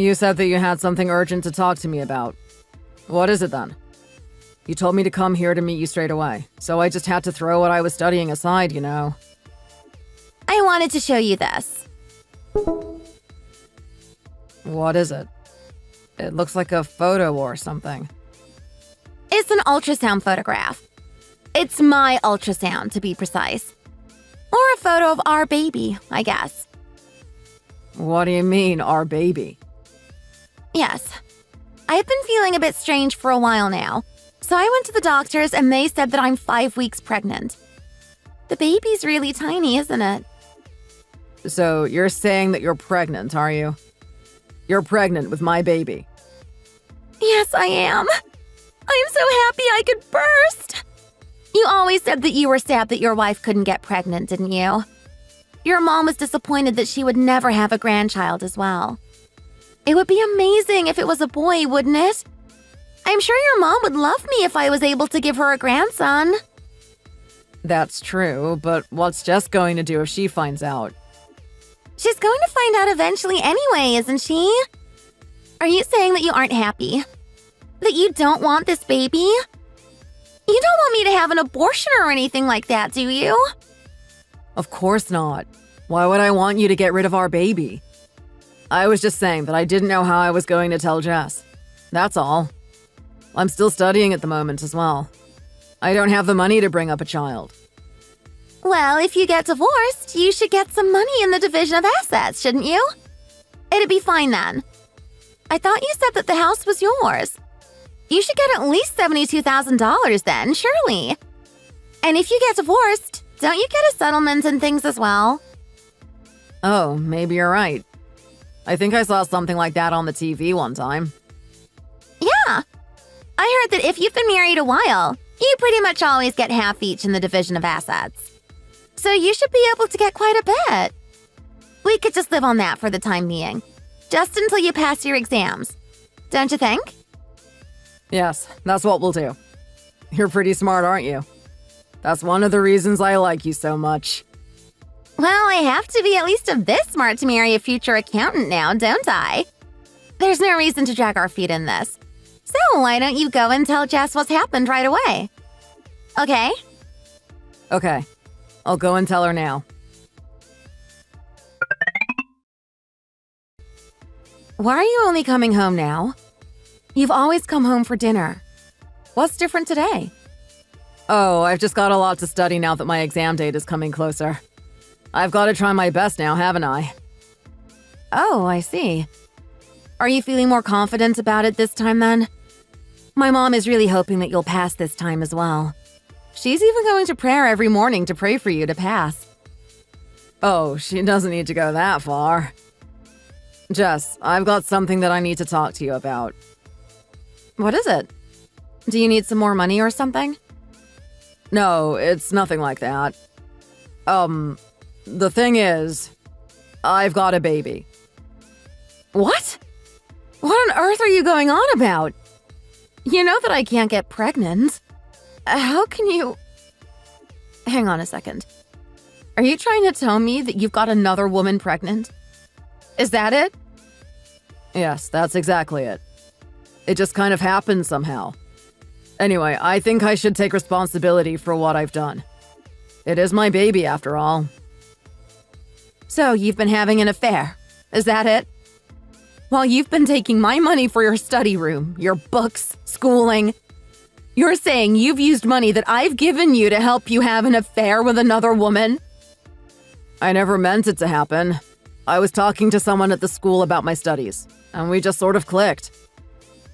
You said that you had something urgent to talk to me about. What is it then? You told me to come here to meet you straight away, so I just had to throw what I was studying aside, you know. I wanted to show you this. What is it? It looks like a photo or something. It's an ultrasound photograph. It's my ultrasound, to be precise. Or a photo of our baby, I guess. What do you mean, our baby? Yes. I've been feeling a bit strange for a while now, so I went to the doctors and they said that I'm 5 weeks pregnant. The baby's really tiny, isn't it? So you're saying that you're pregnant, are you? You're pregnant with my baby. Yes, I am. I'm so happy I could burst. You always said that you were sad that your wife couldn't get pregnant, didn't you? Your mom was disappointed that she would never have a grandchild as well. It would be amazing if it was a boy, wouldn't it? I'm sure your mom would love me if I was able to give her a grandson. That's true, but what's Jess going to do if she finds out? She's going to find out eventually anyway, isn't she? Are you saying that you aren't happy? That you don't want this baby? You don't want me to have an abortion or anything like that, do you? Of course not. Why would I want you to get rid of our baby? I was just saying that I didn't know how I was going to tell Jess. That's all. I'm still studying at the moment as well. I don't have the money to bring up a child. Well, if you get divorced, you should get some money in the division of assets, shouldn't you? It'd be fine then. I thought you said that the house was yours. You should get at least $72,000 then, surely. And if you get divorced, don't you get a settlement and things as well? Oh, maybe you're right. I think I saw something like that on the TV one time. Yeah. I heard that if you've been married a while, you pretty much always get half each in the division of assets. So you should be able to get quite a bit. We could just live on that for the time being. Just until you pass your exams. Don't you think? Yes, that's what we'll do. You're pretty smart, aren't you? That's one of the reasons I like you so much. Well, I have to be at least a bit smart to marry a future accountant now, don't I? There's no reason to drag our feet in this. So why don't you go and tell Jess what's happened right away? Okay? Okay, I'll go and tell her now. Why are you only coming home now? You've always come home for dinner. What's different today? Oh, I've just got a lot to study now that my exam date is coming closer. I've got to try my best now, haven't I? Oh, I see. Are you feeling more confident about it this time then? My mom is really hoping that you'll pass this time as well. She's even going to prayer every morning to pray for you to pass. Oh, she doesn't need to go that far. Jess, I've got something that I need to talk to you about. What is it? Do you need some more money or something? No, it's nothing like that. The thing is, I've got a baby. What? What on earth are you going on about? You know that I can't get pregnant. How can you... Hang on a second. Are you trying to tell me that you've got another woman pregnant? Is that it? Yes, that's exactly it. It just kind of happened somehow. Anyway, I think I should take responsibility for what I've done. It is my baby, after all. So, you've been having an affair. Is that it? While you've been taking my money for your study room, your books, schooling, you're saying you've used money that I've given you to help you have an affair with another woman? I never meant it to happen. I was talking to someone at the school about my studies, and we just sort of clicked.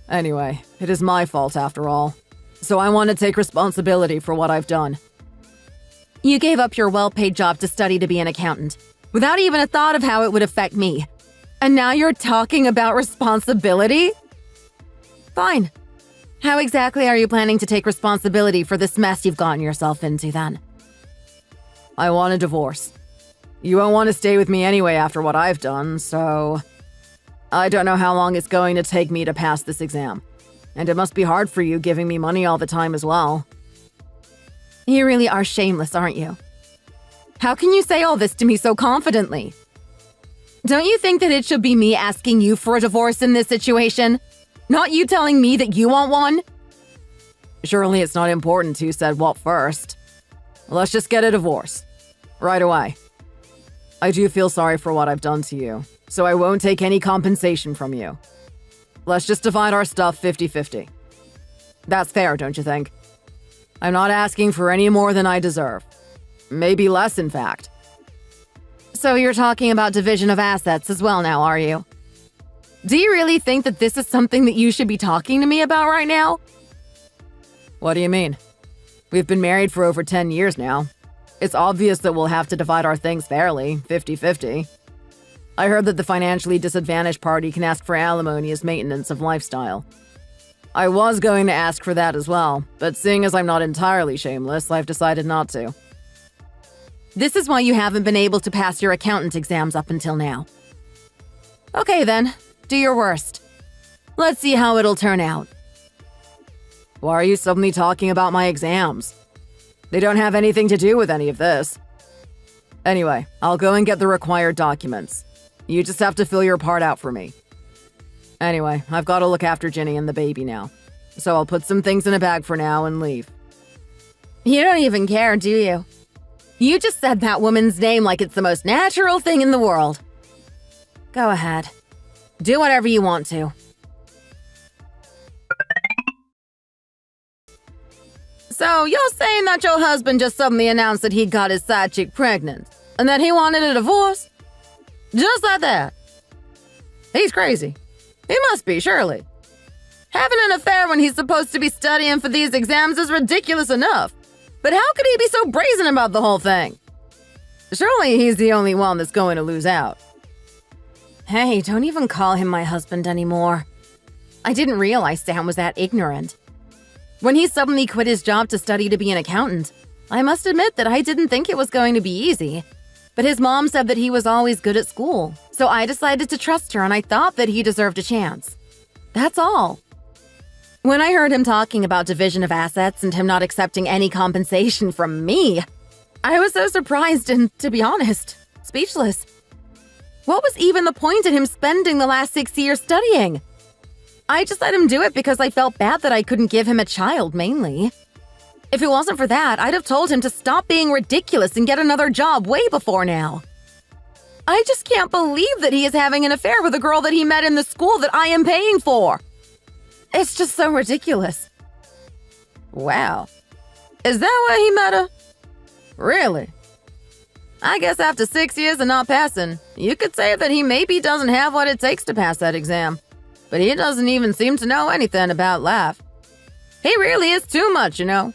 Anyway, it is my fault after all. So I want to take responsibility for what I've done. You gave up your well-paid job to study to be an accountant, without even a thought of how it would affect me. And now you're talking about responsibility? Fine. How exactly are you planning to take responsibility for this mess you've gotten yourself into then? I want a divorce. You won't want to stay with me anyway after what I've done, so... I don't know how long it's going to take me to pass this exam. And it must be hard for you giving me money all the time as well. You really are shameless, aren't you? How can you say all this to me so confidently? Don't you think that it should be me asking you for a divorce in this situation? Not you telling me that you want one? Surely it's not important who said what first. Let's just get a divorce. Right away. I do feel sorry for what I've done to you, so I won't take any compensation from you. Let's just divide our stuff 50-50. That's fair, don't you think? I'm not asking for any more than I deserve. Maybe less, in fact. So you're talking about division of assets as well now, are you? Do you really think that this is something that you should be talking to me about right now? What do you mean? We've been married for over 10 years now. It's obvious that we'll have to divide our things fairly, 50-50. I heard that the financially disadvantaged party can ask for alimony as maintenance of lifestyle. I was going to ask for that as well, but seeing as I'm not entirely shameless, I've decided not to. This is why you haven't been able to pass your accountant exams up until now. Okay then, do your worst. Let's see how it'll turn out. Why are you suddenly talking about my exams? They don't have anything to do with any of this. Anyway, I'll go and get the required documents. You just have to fill your part out for me. Anyway, I've got to look after Ginny and the baby now. So I'll put some things in a bag for now and leave. You don't even care, do you? You just said that woman's name like it's the most natural thing in the world. Go ahead. Do whatever you want to. So, you're saying that your husband just suddenly announced that he got his side chick pregnant, and that he wanted a divorce? Just like that? He's crazy. He must be, surely. Having an affair when he's supposed to be studying for these exams is ridiculous enough. But how could he be so brazen about the whole thing? Surely he's the only one that's going to lose out. Hey, don't even call him my husband anymore. I didn't realize Sam was that ignorant. When he suddenly quit his job to study to be an accountant, I must admit that I didn't think it was going to be easy. But his mom said that he was always good at school, so I decided to trust her and I thought that he deserved a chance. That's all. When I heard him talking about division of assets and him not accepting any compensation from me, I was so surprised and, to be honest, speechless. What was even the point in him spending the last 6 years studying? I just let him do it because I felt bad that I couldn't give him a child, mainly. If it wasn't for that, I'd have told him to stop being ridiculous and get another job way before now. I just can't believe that he is having an affair with a girl that he met in the school that I am paying for. It's just so ridiculous. Wow. Is that why he met her? Really? I guess after 6 years of not passing, you could say that he maybe doesn't have what it takes to pass that exam. But he doesn't even seem to know anything about life. He really is too much, you know.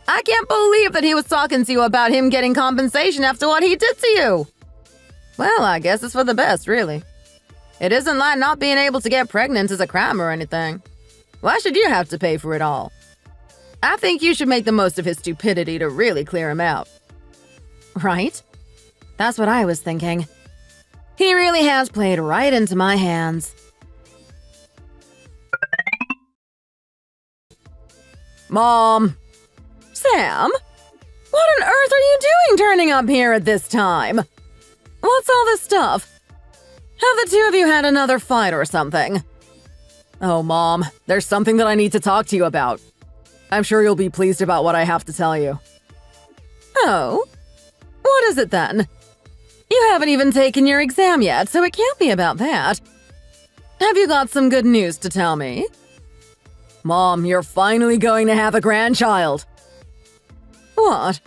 I can't believe that he was talking to you about him getting compensation after what he did to you. Well, I guess it's for the best, really. It isn't like not being able to get pregnant is a crime or anything. Why should you have to pay for it all? I think you should make the most of his stupidity to really clear him out. Right? That's what I was thinking. He really has played right into my hands. Mom! Sam? What on earth are you doing turning up here at this time? What's all this stuff? Have the two of you had another fight or something? Oh, Mom, there's something that I need to talk to you about. I'm sure you'll be pleased about what I have to tell you. Oh? What is it then? You haven't even taken your exam yet, so it can't be about that. Have you got some good news to tell me? Mom, you're finally going to have a grandchild. What?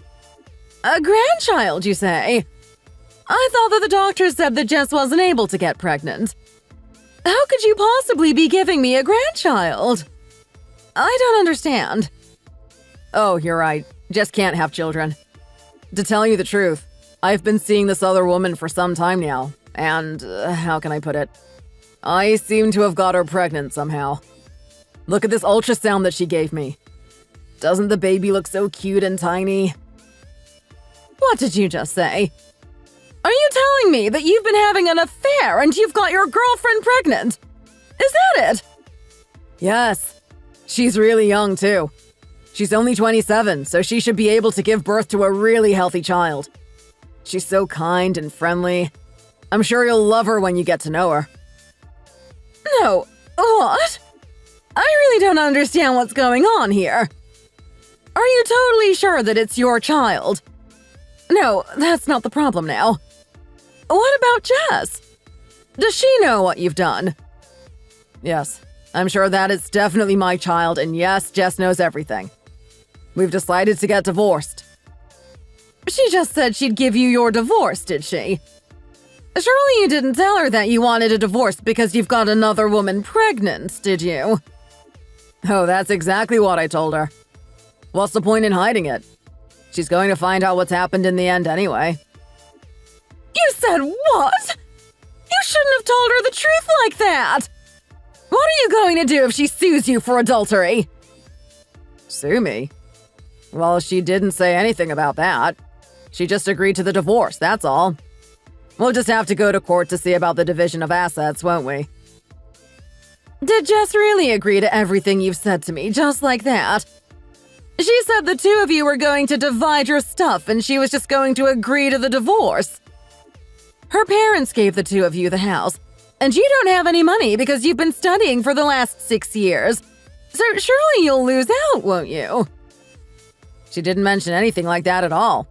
A grandchild, you say? I thought that the doctor said that Jess wasn't able to get pregnant. How could you possibly be giving me a grandchild? I don't understand. Oh, you're right. Jess can't have children. To tell you the truth, I've been seeing this other woman for some time now, and how can I put it? I seem to have got her pregnant somehow. Look at this ultrasound that she gave me. Doesn't the baby look so cute and tiny? What did you just say? Are you telling me that you've been having an affair and you've got your girlfriend pregnant? Is that it? Yes. She's really young, too. She's only 27, so she should be able to give birth to a really healthy child. She's so kind and friendly. I'm sure you'll love her when you get to know her. No, what? I really don't understand what's going on here. Are you totally sure that it's your child? No, that's not the problem now. What about Jess? Does she know what you've done? Yes, I'm sure that it's definitely my child, and yes, Jess knows everything. We've decided to get divorced. She just said she'd give you your divorce, did she? Surely you didn't tell her that you wanted a divorce because you've got another woman pregnant, did you? Oh, that's exactly what I told her. What's the point in hiding it? She's going to find out what's happened in the end anyway. You said what? You shouldn't have told her the truth like that! What are you going to do if she sues you for adultery? Sue me? Well, she didn't say anything about that. She just agreed to the divorce, that's all. We'll just have to go to court to see about the division of assets, won't we? Did Jess really agree to everything you've said to me, just like that? She said the two of you were going to divide your stuff and she was just going to agree to the divorce. Her parents gave the two of you the house, and you don't have any money because you've been studying for the last 6 years. So surely you'll lose out, won't you? She didn't mention anything like that at all.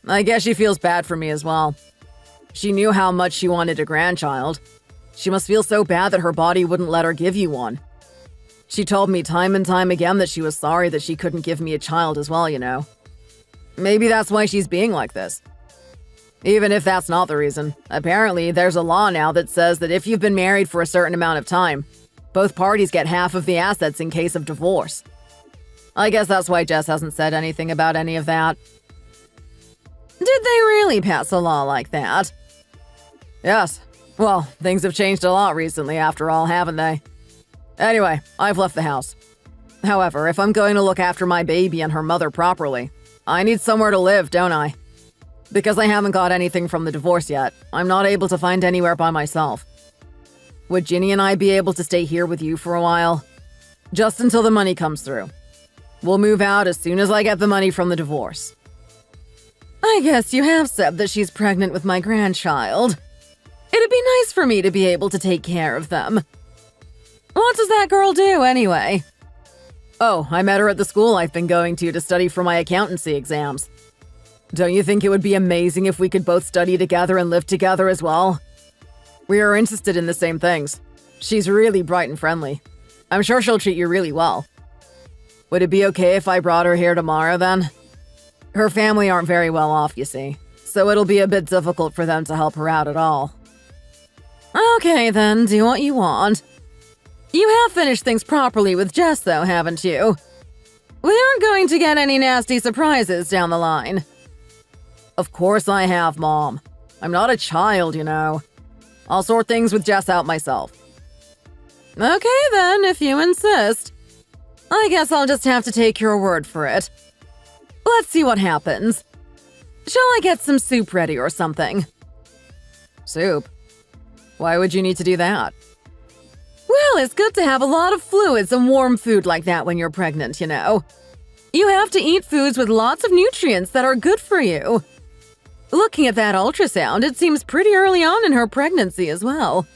I guess she feels bad for me as well. She knew how much she wanted a grandchild. She must feel so bad that her body wouldn't let her give you one. She told me time and time again that she was sorry that she couldn't give me a child as well, you know. Maybe that's why she's being like this. Even if that's not the reason, apparently there's a law now that says that if you've been married for a certain amount of time, both parties get half of the assets in case of divorce. I guess that's why Jess hasn't said anything about any of that. Did they really pass a law like that? Yes. Well, things have changed a lot recently after all, haven't they? Anyway, I've left the house. However, if I'm going to look after my baby and her mother properly, I need somewhere to live, don't I? Because I haven't got anything from the divorce yet, I'm not able to find anywhere by myself. Would Ginny and I be able to stay here with you for a while? Just until the money comes through. We'll move out as soon as I get the money from the divorce. I guess you have said that she's pregnant with my grandchild. It'd be nice for me to be able to take care of them. What does that girl do, anyway? Oh, I met her at the school I've been going to study for my accountancy exams. Don't you think it would be amazing if we could both study together and live together as well? We are interested in the same things. She's really bright and friendly. I'm sure she'll treat you really well. Would it be okay if I brought her here tomorrow, then? Her family aren't very well off, you see, so it'll be a bit difficult for them to help her out at all. Okay, then, do what you want. You have finished things properly with Jess, though, haven't you? We aren't going to get any nasty surprises down the line. Of course I have, Mom. I'm not a child, you know. I'll sort things with Jess out myself. Okay, then, if you insist. I guess I'll just have to take your word for it. Let's see what happens. Shall I get some soup ready or something? Soup? Why would you need to do that? Well, it's good to have a lot of fluids and warm food like that when you're pregnant, you know. You have to eat foods with lots of nutrients that are good for you. Looking at that ultrasound, it seems pretty early on in her pregnancy as well.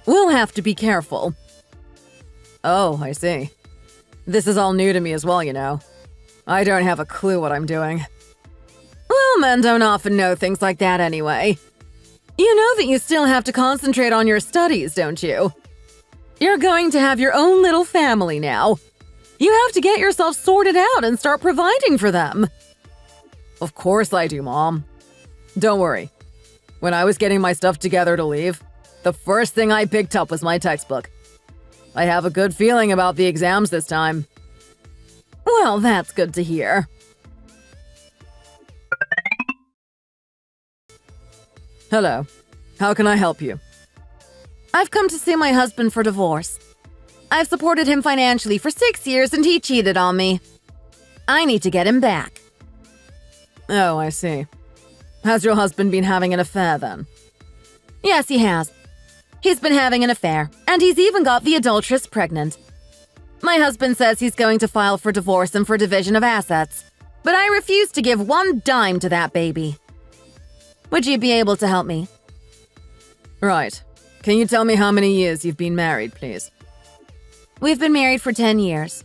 We'll have to be careful. Oh, I see. This is all new to me as well, you know. I don't have a clue what I'm doing. Well, men don't often know things like that anyway. You know that you still have to concentrate on your studies, don't you? You're going to have your own little family now. You have to get yourself sorted out and start providing for them. Of course I do, Mom. Don't worry. When I was getting my stuff together to leave, the first thing I picked up was my textbook. I have a good feeling about the exams this time. Well, that's good to hear. Hello. How can I help you? I've come to see my husband for divorce. I've supported him financially for 6 years and he cheated on me. I need to get him back. Oh, I see. Has your husband been having an affair then? Yes, he has. He's been having an affair, and he's even got the adulteress pregnant. My husband says he's going to file for divorce and for division of assets, but I refuse to give one dime to that baby. Would you be able to help me? Right. Can you tell me how many years you've been married, please? We've been married for 10 years.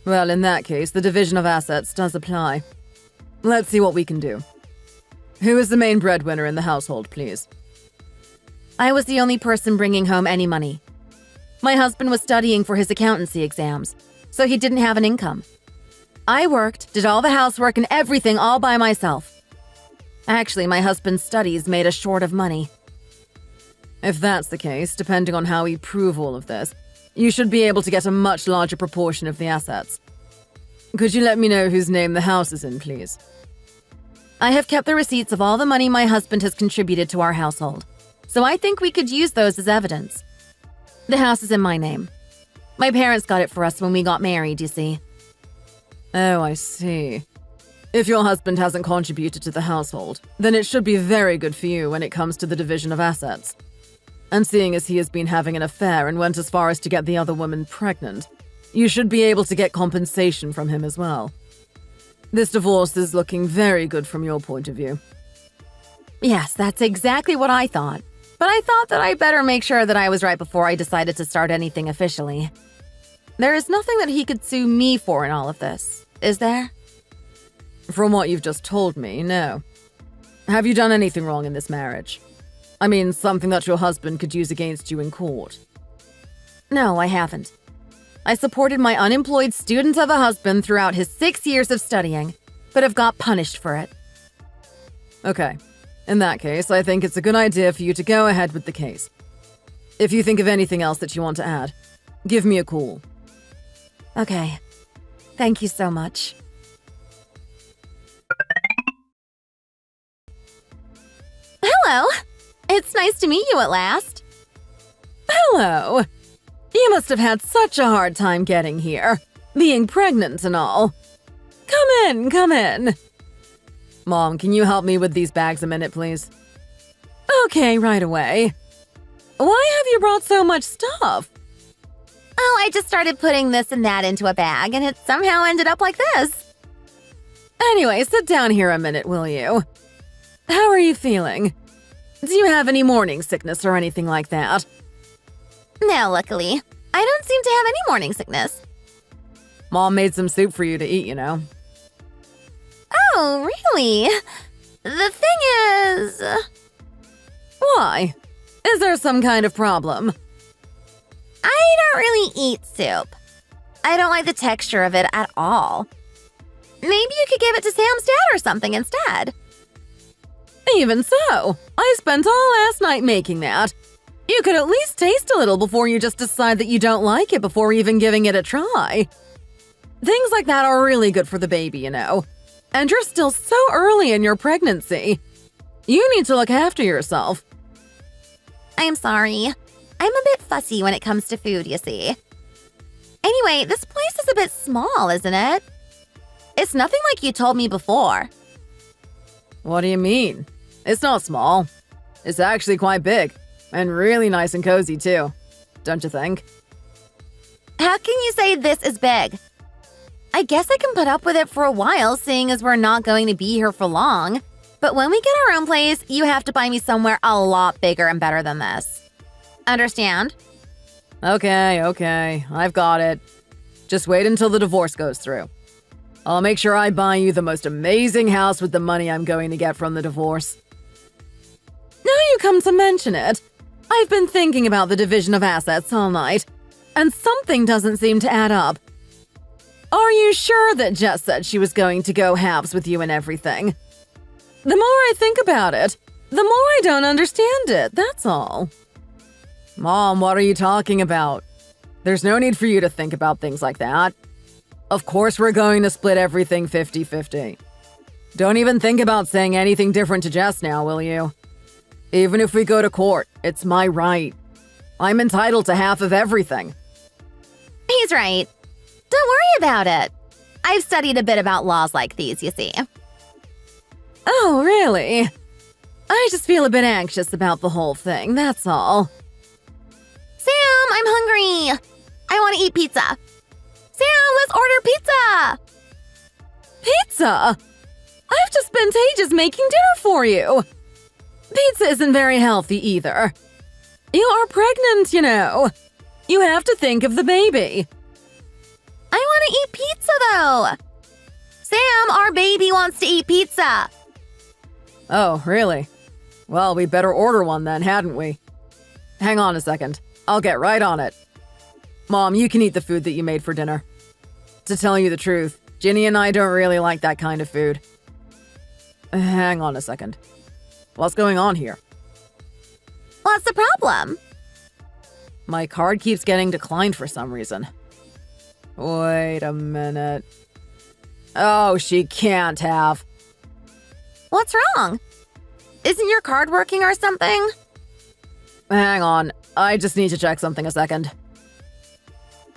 Well, in that case, the division of assets does apply. Let's see what we can do. Who is the main breadwinner in the household, please? I was the only person bringing home any money. My husband was studying for his accountancy exams, so he didn't have an income. I worked, did all the housework and everything all by myself. Actually, my husband's studies made us short of money. If that's the case, depending on how we prove all of this, you should be able to get a much larger proportion of the assets. Could you let me know whose name the house is in, please? I have kept the receipts of all the money my husband has contributed to our household, so I think we could use those as evidence. The house is in my name. My parents got it for us when we got married, you see. Oh, I see. If your husband hasn't contributed to the household, then it should be very good for you when it comes to the division of assets. And seeing as he has been having an affair and went as far as to get the other woman pregnant, you should be able to get compensation from him as well. This divorce is looking very good from your point of view. Yes, that's exactly what I thought. But I thought that I better make sure that I was right before I decided to start anything officially. There is nothing that he could sue me for in all of this, is there? From what you've just told me, no. Have you done anything wrong in this marriage? I mean, something that your husband could use against you in court. No, I haven't. I supported my unemployed student of a husband throughout his 6 years of studying, but have got punished for it. Okay. In that case, I think it's a good idea for you to go ahead with the case. If you think of anything else that you want to add, give me a call. Okay. Thank you so much. Hello. It's nice to meet you at last. Hello. You must have had such a hard time getting here, being pregnant and all. Come in, come in. Mom, can you help me with these bags a minute, please? Okay, right away. Why have you brought so much stuff? Oh, I just started putting this and that into a bag, and it somehow ended up like this. Anyway, sit down here a minute, will you? How are you feeling? Do you have any morning sickness or anything like that? No, luckily. I don't seem to have any morning sickness. Mom made some soup for you to eat, you know. Oh, really? The thing is... Why? Is there some kind of problem? I don't really eat soup. I don't like the texture of it at all. Maybe you could give it to Sam's dad or something instead. Even so, I spent all last night making that. You could at least taste a little before you just decide that you don't like it before even giving it a try. Things like that are really good for the baby, you know. And you're still so early in your pregnancy. You need to look after yourself. I'm sorry. I'm a bit fussy when it comes to food, you see. Anyway, this place is a bit small, isn't it? It's nothing like you told me before. What do you mean? It's not small. It's actually quite big. And really nice and cozy, too. Don't you think? How can you say this is big? I guess I can put up with it for a while, seeing as we're not going to be here for long. But when we get our own place, you have to buy me somewhere a lot bigger and better than this. Understand? Okay. I've got it. Just wait until the divorce goes through. I'll make sure I buy you the most amazing house with the money I'm going to get from the divorce. Now you come to mention it, I've been thinking about the division of assets all night, and something doesn't seem to add up. Are you sure that Jess said she was going to go halves with you and everything? The more I think about it, the more I don't understand it, that's all. Mom, what are you talking about? There's no need for you to think about things like that. Of course we're going to split everything 50-50. Don't even think about saying anything different to Jess now, will you? Even if we go to court, it's my right. I'm entitled to half of everything. He's right. Don't worry about it. I've studied a bit about laws like these, you see. Oh, really? I just feel a bit anxious about the whole thing, that's all. Sam, I'm hungry. I want to eat pizza. Sam, let's order pizza. Pizza? I've just spent ages making dinner for you. Pizza isn't very healthy either. You are pregnant, you know. You have to think of the baby. I want to eat pizza, though. Sam, our baby wants to eat pizza. Oh, really? Well, we better order one then, hadn't we? Hang on a second. I'll get right on it. Mom, you can eat the food that you made for dinner. To tell you the truth, Ginny and I don't really like that kind of food. Hang on a second. What's going on here? What's the problem? My card keeps getting declined for some reason. Wait a minute. Oh, she can't have. What's wrong? Isn't your card working or something? Hang on. I just need to check something a second.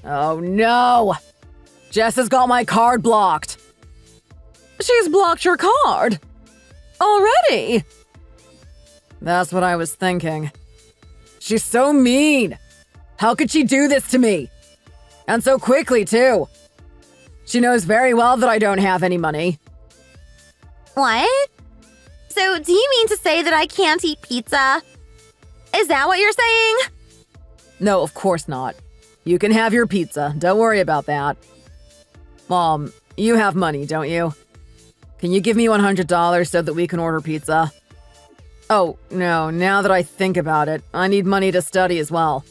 Oh no! Jess has got my card blocked. She's blocked your card? Already? That's what I was thinking. She's so mean. How could she do this to me? And so quickly, too. She knows very well that I don't have any money. What? So, do you mean to say that I can't eat pizza? Is that what you're saying? No, of course not. You can have your pizza. Don't worry about that. Mom, you have money, don't you? Can you give me $100 so that we can order pizza? Oh, no, now that I think about it, I need money to study as well.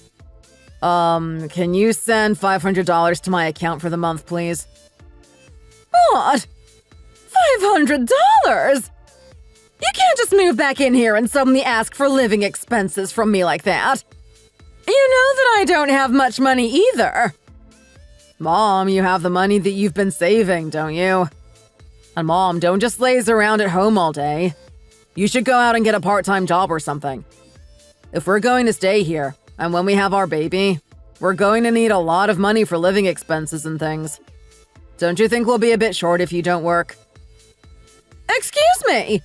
Can you send $500 to my account for the month, please? What? $500? You can't just move back in here and suddenly ask for living expenses from me like that. You know that I don't have much money either. Mom, you have the money that you've been saving, don't you? And Mom, don't just laze around at home all day. You should go out and get a part-time job or something. If we're going to stay here, and when we have our baby, we're going to need a lot of money for living expenses and things. Don't you think we'll be a bit short if you don't work? Excuse me!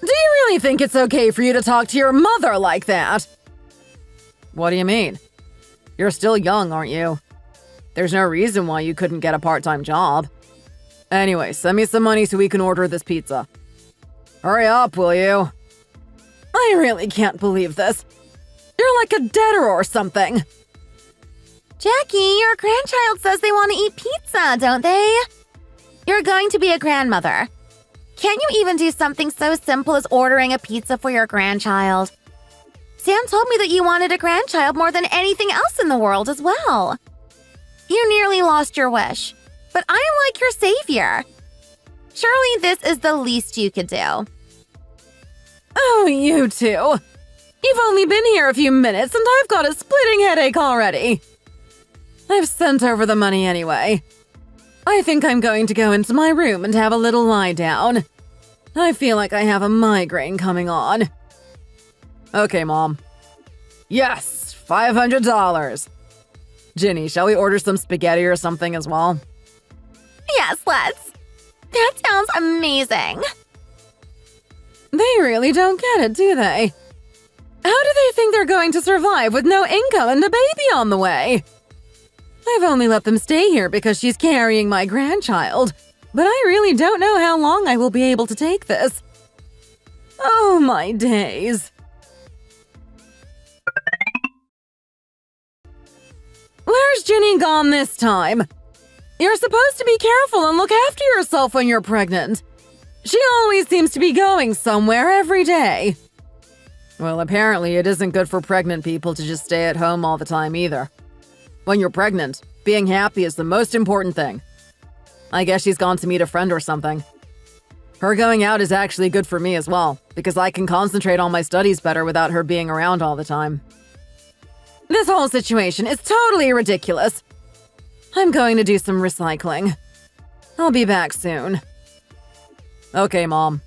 Do you really think it's okay for you to talk to your mother like that? What do you mean? You're still young, aren't you? There's no reason why you couldn't get a part-time job. Anyway, send me some money so we can order this pizza. Hurry up, will you? I really can't believe this. You're like a debtor or something. Jackie, your grandchild says they want to eat pizza, don't they? You're going to be a grandmother. Can't you even do something so simple as ordering a pizza for your grandchild? Sam told me that you wanted a grandchild more than anything else in the world as well. You nearly lost your wish, but I am like your savior. Surely this is the least you could do. Oh, you two. You've only been here a few minutes and I've got a splitting headache already. I've sent over the money anyway. I think I'm going to go into my room and have a little lie down. I feel like I have a migraine coming on. Okay, Mom. Yes, $500. Ginny, shall we order some spaghetti or something as well? Yes, let's. That sounds amazing. They really don't get it, do they? How do they think they're going to survive with no income and a baby on the way? I've only let them stay here because she's carrying my grandchild, but I really don't know how long I will be able to take this. Oh, my days. Where's Ginny gone this time? You're supposed to be careful and look after yourself when you're pregnant. She always seems to be going somewhere every day. Well, apparently it isn't good for pregnant people to just stay at home all the time either. When you're pregnant, being happy is the most important thing. I guess she's gone to meet a friend or something. Her going out is actually good for me as well, because I can concentrate on my studies better without her being around all the time. This whole situation is totally ridiculous. I'm going to do some recycling. I'll be back soon. Okay, Mom.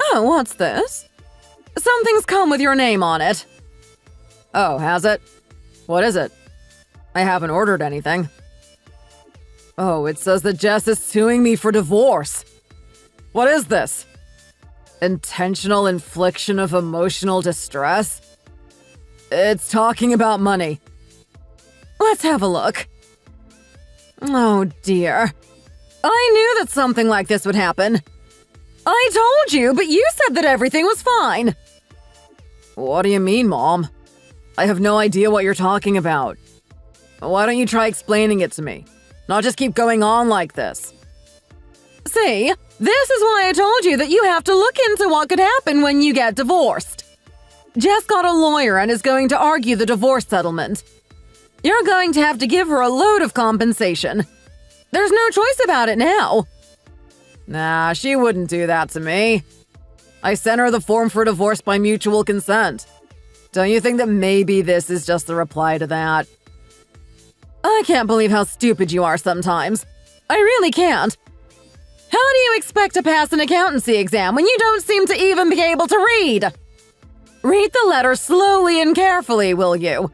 Oh, what's this? Something's come with your name on it. Oh, has it? What is it? I haven't ordered anything. Oh, it says that Jess is suing me for divorce. What is this? Intentional infliction of emotional distress? It's talking about money. Let's have a look. Oh dear. I knew that something like this would happen. I told you, but you said that everything was fine. What do you mean, Mom? I have no idea what you're talking about. Why don't you try explaining it to me? Not just keep going on like this. See, this is why I told you that you have to look into what could happen when you get divorced. Jess got a lawyer and is going to argue the divorce settlement. You're going to have to give her a load of compensation. There's no choice about it now. Nah, she wouldn't do that to me. I sent her the form for divorce by mutual consent. Don't you think that maybe this is just the reply to that? I can't believe how stupid you are sometimes. I really can't. How do you expect to pass an accountancy exam when you don't seem to even be able to read? Read the letter slowly and carefully, will you?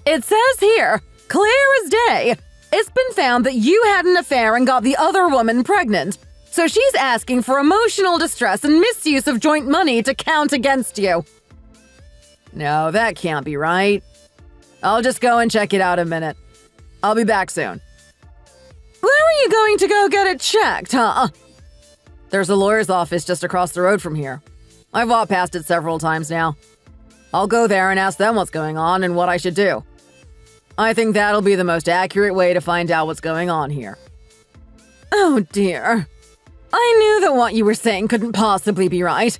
It says here, clear as day, it's been found that you had an affair and got the other woman pregnant. So she's asking for emotional distress and misuse of joint money to count against you. No, that can't be right. I'll just go and check it out a minute. I'll be back soon. Where are you going to go get it checked, huh? There's a lawyer's office just across the road from here. I've walked past it several times now. I'll go there and ask them what's going on and what I should do. I think that'll be the most accurate way to find out what's going on here. Oh dear. I knew that what you were saying couldn't possibly be right.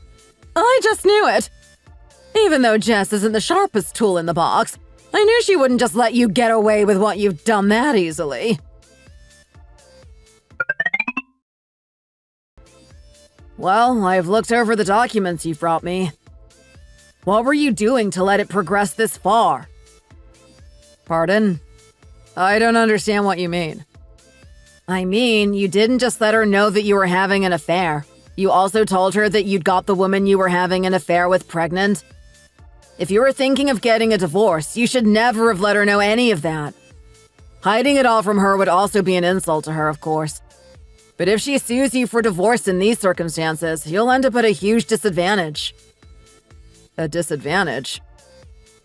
I just knew it. Even though Jess isn't the sharpest tool in the box, I knew she wouldn't just let you get away with what you've done that easily. Well, I've looked over the documents you've brought me. What were you doing to let it progress this far? Pardon? I don't understand what you mean. I mean, you didn't just let her know that you were having an affair. You also told her that you'd got the woman you were having an affair with pregnant. If you were thinking of getting a divorce, you should never have let her know any of that. Hiding it all from her would also be an insult to her, of course. But if she sues you for divorce in these circumstances, you'll end up at a huge disadvantage. A disadvantage?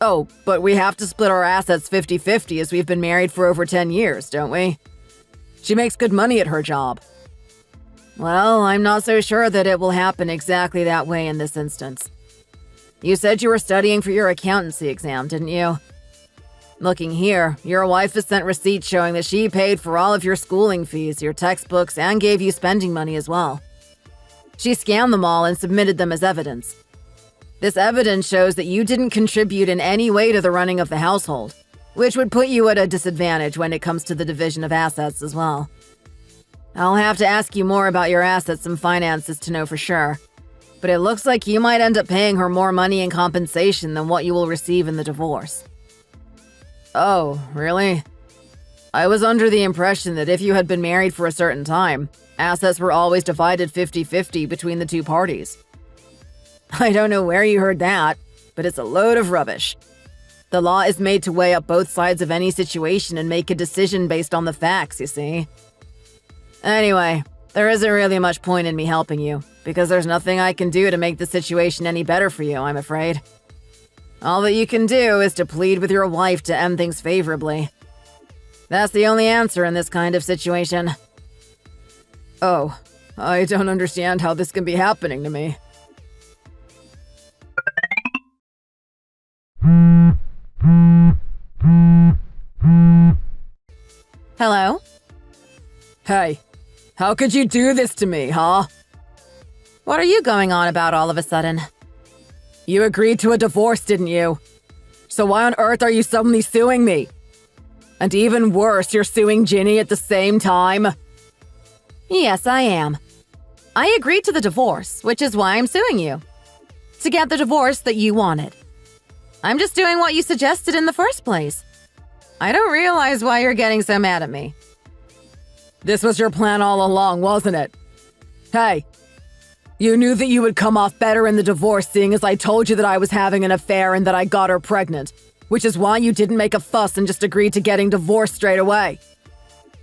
Oh, but we have to split our assets 50-50 as we've been married for over 10 years, don't we? She makes good money at her job. Well, I'm not so sure that it will happen exactly that way in this instance. You said you were studying for your accountancy exam, didn't you? Looking here, your wife has sent receipts showing that she paid for all of your schooling fees, your textbooks, and gave you spending money as well. She scanned them all and submitted them as evidence. This evidence shows that you didn't contribute in any way to the running of the household, which would put you at a disadvantage when it comes to the division of assets as well. I'll have to ask you more about your assets and finances to know for sure, but it looks like you might end up paying her more money in compensation than what you will receive in the divorce. Oh, really? I was under the impression that if you had been married for a certain time, assets were always divided 50-50 between the two parties. I don't know where you heard that, but it's a load of rubbish. The law is made to weigh up both sides of any situation and make a decision based on the facts, you see. Anyway, there isn't really much point in me helping you, because there's nothing I can do to make the situation any better for you, I'm afraid. All that you can do is to plead with your wife to end things favorably. That's the only answer in this kind of situation. Oh, I don't understand how this can be happening to me. Hello? Hey, how could you do this to me, huh? What are you going on about all of a sudden? You agreed to a divorce, didn't you? So why on earth are you suddenly suing me? And even worse, you're suing Ginny at the same time? Yes, I am. I agreed to the divorce, which is why I'm suing you. To get the divorce that you wanted. I'm just doing what you suggested in the first place. I don't realize why you're getting so mad at me. This was your plan all along, wasn't it? Hey, you knew that you would come off better in the divorce, seeing as I told you that I was having an affair and that I got her pregnant, which is why you didn't make a fuss and just agreed to getting divorced straight away.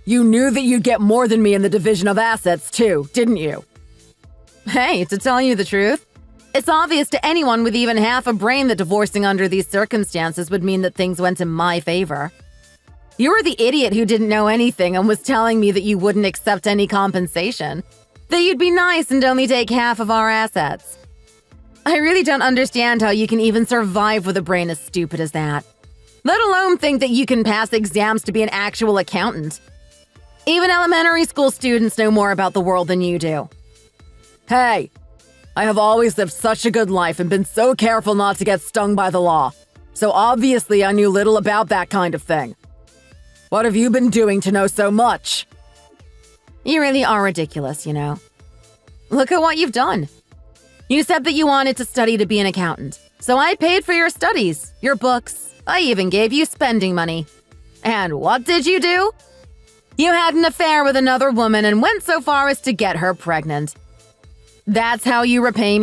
You knew that you'd get more than me in the division of assets too, didn't you? Hey, to tell you the truth, it's obvious to anyone with even half a brain that divorcing under these circumstances would mean that things went in my favor. You were the idiot who didn't know anything and was telling me that you wouldn't accept any compensation. That you'd be nice and only take half of our assets. I really don't understand how you can even survive with a brain as stupid as that. Let alone think that you can pass exams to be an actual accountant. Even elementary school students know more about the world than you do. Hey, I have always lived such a good life and been so careful not to get stung by the law. So obviously I knew little about that kind of thing. What have you been doing to know so much? You really are ridiculous, you know. Look at what you've done. You said that you wanted to study to be an accountant. So I paid for your studies, your books. I even gave you spending money. And what did you do? You had an affair with another woman and went so far as to get her pregnant. That's how you repay me?